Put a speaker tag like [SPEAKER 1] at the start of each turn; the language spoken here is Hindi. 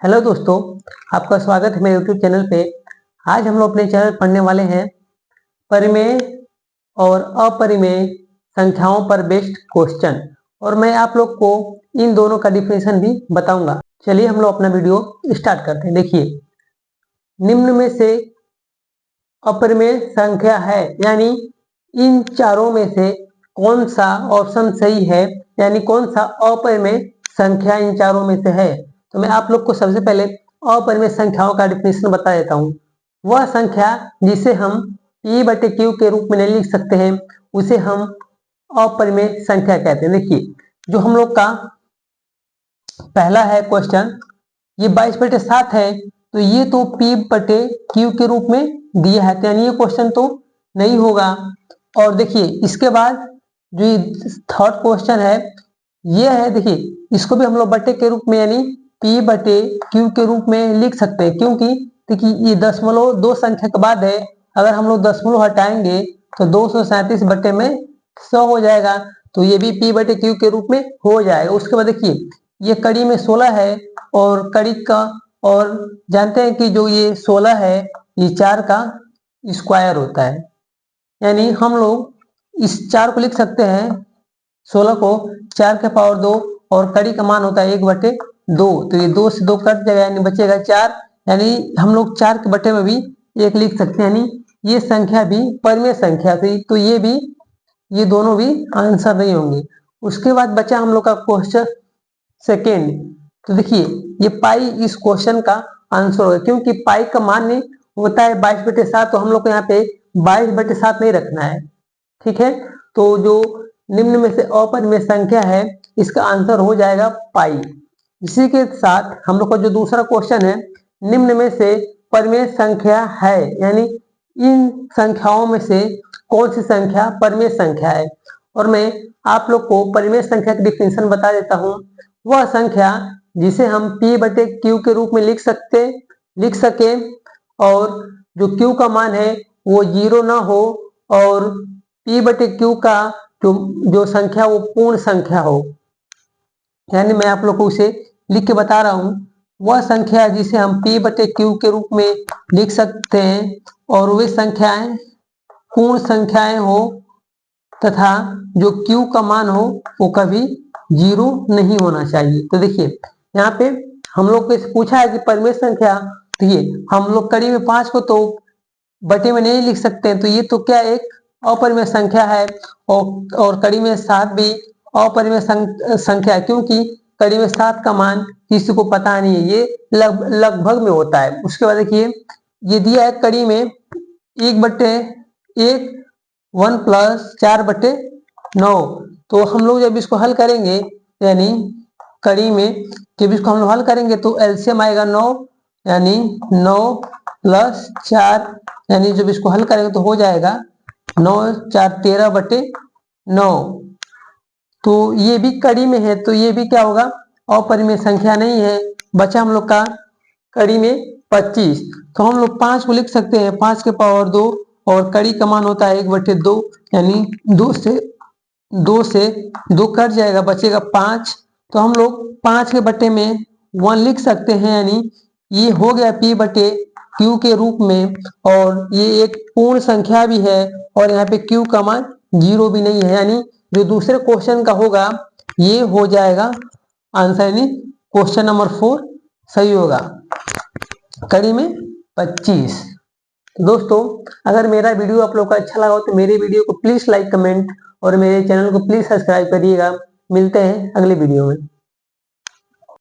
[SPEAKER 1] हेलो दोस्तों, आपका स्वागत है मेरे यूट्यूब चैनल पे। आज हम लोग अपने चैनल पढ़ने वाले हैं परिमेय और अपरिमेय संख्याओं पर बेस्ड क्वेश्चन, और मैं आप लोग को इन दोनों का डिफिनेशन भी बताऊंगा। चलिए हम लोग अपना वीडियो स्टार्ट करते हैं। देखिए, निम्न में से अपरिमेय संख्या है, यानी इन चारों में से कौन सा ऑप्शन सही है, यानी कौन सा अपरिमेय संख्या इन चारों में से है। तो मैं आप लोग को सबसे पहले अपरिमेय संख्याओं का डिफिनेशन बता देता हूँ। वह संख्या जिसे हम P/Q के रूप में नहीं लिख सकते हैं, उसे हम अपरिमेय संख्या कहते हैं। देखिए, जो हम लोग का पहला है क्वेश्चन, ये 22/7 है, तो ये तो P/Q के रूप में दिया है, तो यानी ये क्वेश्चन तो नहीं होगा। और देखिए, इसके बाद जो ये थर्ड क्वेश्चन है, ये है, देखिए इसको भी हम लोग बटे के रूप में यानी P/Q के रूप में लिख सकते हैं, क्योंकि देखिए ये दशमलव दो संख्या के बाद है। अगर हम लोग दशमलव हटाएंगे तो 237 बटे में 100 हो जाएगा, तो ये भी P/Q के रूप में हो जाएगा। उसके बाद देखिए, ये कड़ी में 16 है, और कड़ी का, और जानते हैं कि जो ये 16 है ये 4 का स्क्वायर होता है, यानी हम लोग इस 4 को लिख सकते हैं, 16 को 4 के पावर 2, और कड़ी का मान होता है 1/2, तो ये 2 से 2 कट जाएगा, यानी बचेगा 4, यानी हम लोग 4 के बटे में भी 1 लिख सकते हैं, यानी ये संख्या भी परिमेय संख्या थी, तो ये भी, ये दोनों भी आंसर नहीं होंगे। उसके बाद बचा हम लोग का क्वेश्चन सेकेंड। तो देखिए, ये पाई इस क्वेश्चन का आंसर होगा, क्योंकि पाई का मान होता है 22/7, तो हम लोग को यहाँ पे 22/7 नहीं रखना है। ठीक है, तो जो निम्न में से अपरिमेय संख्या है, इसका आंसर हो जाएगा पाई। इसी के साथ हम लोग का जो दूसरा क्वेश्चन है, निम्न में से परिमेय संख्या है, यानी इन संख्याओं में से कौन सी संख्या परिमेय संख्या है। और मैं आप लोग को परिमेय संख्या की डिफिनेशन बता देता हूँ। वह संख्या जिसे हम P/Q के रूप में लिख सके, और जो Q का मान है वो 0 ना हो, और P/Q का जो संख्या वो पूर्ण संख्या हो। यानी मैं आप लोग को उसे लिख के बता रहा हूँ, वह संख्या जिसे हम P/Q के रूप में लिख सकते हैं, और वे संख्याएं पूर्ण संख्याएं हो, तथा जो Q का मान हो वो कभी 0 नहीं होना चाहिए। तो देखिए, यहाँ पे हम लोग को पूछा है कि परिमेय संख्या, तो ये हम लोग कड़ी में 5 को तो बटे में नहीं लिख सकते हैं, तो ये तो क्या एक अपरिमेय संख्या है। और कड़ी में 7 भी अपरिमेय संख्या है, क्योंकि कड़ी में 7 का मान किसी को पता नहीं है, ये लगभग में होता है। उसके बाद देखिए, ये दिया है कड़ी में 1/1 1 + 4/9, तो हम लोग जब इसको हल करेंगे, यानी कड़ी में जब इसको हम लोग हल करेंगे तो एलसीएम आएगा 9, यानी 9 + 4, यानी जब इसको हल करेंगे तो हो जाएगा 9 4 13/9। तो ये भी कड़ी में है, तो ये भी क्या होगा, अपरिमेय संख्या नहीं है। बचा हम लोग का कड़ी में 25, तो हम लोग 5 को लिख सकते हैं 5 के पावर 2, और कड़ी का मान होता है 1/2, यानी 2 से 2 कट जाएगा, बचेगा 5, तो हम लोग 5 के बटे में 1 लिख सकते हैं, यानी ये हो गया P/Q के रूप में, और ये एक पूर्ण संख्या भी है, और यहाँ पे Q का मान 0 भी नहीं है, यानी जो दूसरे क्वेश्चन का होगा ये हो जाएगा आंसर, यानी क्वेश्चन नंबर 4 सही होगा, कड़ी में 25। दोस्तों, अगर मेरा वीडियो आप लोग को अच्छा लगा हो तो मेरे वीडियो को प्लीज लाइक, कमेंट, और मेरे चैनल को प्लीज सब्सक्राइब करिएगा। मिलते हैं अगले वीडियो में।